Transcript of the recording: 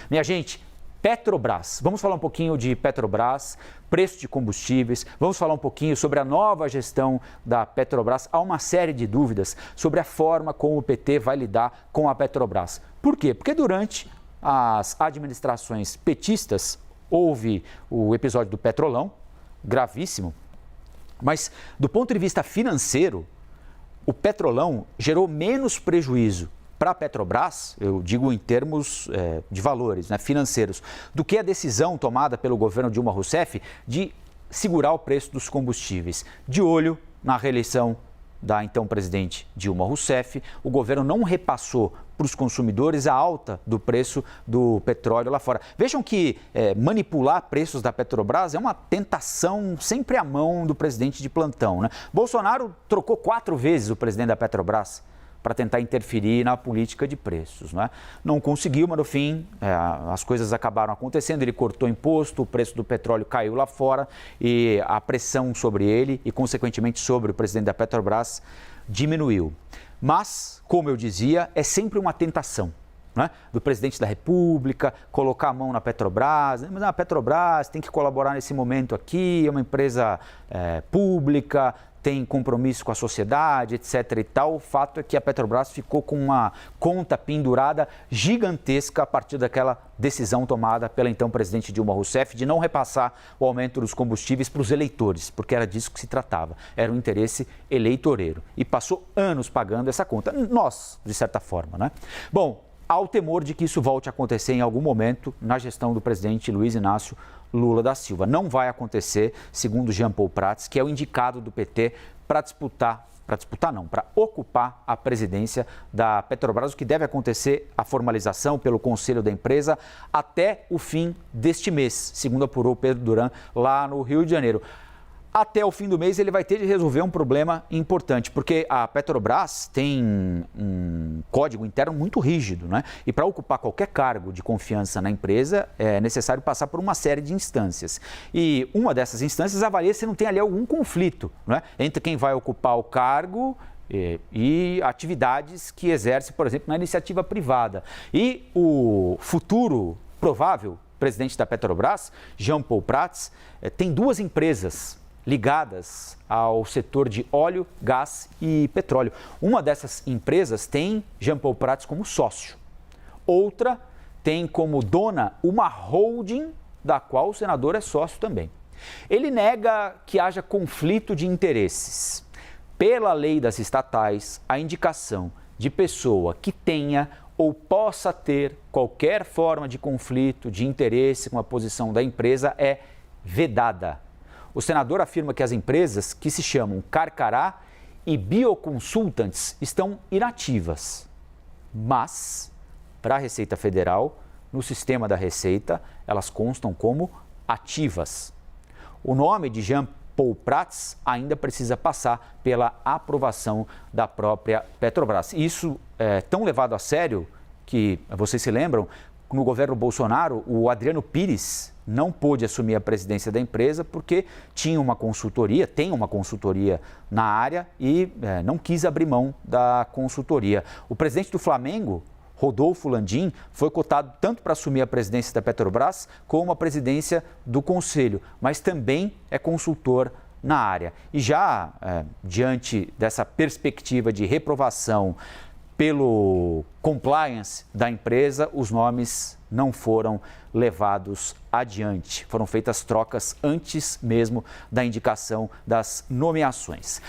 Minha gente, Petrobras. Vamos falar um pouquinho de Petrobras, preço de combustíveis, vamos falar um pouquinho sobre a nova gestão da Petrobras. Há uma série de dúvidas sobre a forma como o PT vai lidar com a Petrobras. Por quê? Porque durante as administrações petistas houve o episódio do Petrolão, gravíssimo, mas do ponto de vista financeiro, o Petrolão gerou menos prejuízo para a Petrobras, eu digo em termos de valores, né, financeiros, do que a decisão tomada pelo governo Dilma Rousseff de segurar o preço dos combustíveis. De olho na reeleição da então presidente Dilma Rousseff, o governo não repassou para os consumidores a alta do preço do petróleo lá fora. Vejam que manipular preços da Petrobras é uma tentação sempre à mão do presidente de plantão, né? Bolsonaro trocou 4 vezes o presidente da Petrobras para tentar interferir na política de preços, né? Não conseguiu, mas no fim as coisas acabaram acontecendo, ele cortou imposto, o preço do petróleo caiu lá fora e a pressão sobre ele e, consequentemente, sobre o presidente da Petrobras diminuiu. Mas, como eu dizia, é sempre uma tentação, né, do presidente da República colocar a mão na Petrobras, mas a Petrobras tem que colaborar nesse momento aqui, é uma empresa pública, tem compromisso com a sociedade, etc. e tal. O fato é que a Petrobras ficou com uma conta pendurada gigantesca a partir daquela decisão tomada pela então presidente Dilma Rousseff de não repassar o aumento dos combustíveis para os eleitores, porque era disso que se tratava, era um interesse eleitoreiro. E passou anos pagando essa conta, nós, de certa forma, né? Bom, há o temor de que isso volte a acontecer em algum momento na gestão do presidente Luiz Inácio Lula da Silva. Não vai acontecer, segundo Jean Paul Prats, que é o indicado do PT para ocupar a presidência da Petrobras, o que deve acontecer a formalização pelo Conselho da empresa até o fim deste mês, segundo apurou Pedro Duran lá no Rio de Janeiro. Até o fim do mês ele vai ter de resolver um problema importante, porque a Petrobras tem um código interno muito rígido, né? E para ocupar qualquer cargo de confiança na empresa é necessário passar por uma série de instâncias. E uma dessas instâncias avalia se não tem ali algum conflito, né, entre quem vai ocupar o cargo e atividades que exerce, por exemplo, na iniciativa privada. E o futuro provável presidente da Petrobras, Jean Paul Prats, tem 2 empresas ligadas ao setor de óleo, gás e petróleo. Uma dessas empresas tem Jean Paul Prats como sócio. Outra tem como dona uma holding da qual o senador é sócio também. Ele nega que haja conflito de interesses. Pela lei das estatais, a indicação de pessoa que tenha ou possa ter qualquer forma de conflito de interesse com a posição da empresa é vedada. O senador afirma que as empresas que se chamam Carcará e Bioconsultants estão inativas. Mas, para a Receita Federal, no sistema da Receita, elas constam como ativas. O nome de Jean Paul Prats ainda precisa passar pela aprovação da própria Petrobras. Isso é tão levado a sério que, vocês se lembram, no governo Bolsonaro, o Adriano Pires não pôde assumir a presidência da empresa porque tem uma consultoria na área e não quis abrir mão da consultoria. O presidente do Flamengo, Rodolfo Landim, foi cotado tanto para assumir a presidência da Petrobras como a presidência do Conselho, mas também é consultor na área. E já diante dessa perspectiva de reprovação pelo compliance da empresa, os nomes não foram levados adiante. Foram feitas trocas antes mesmo da indicação das nomeações.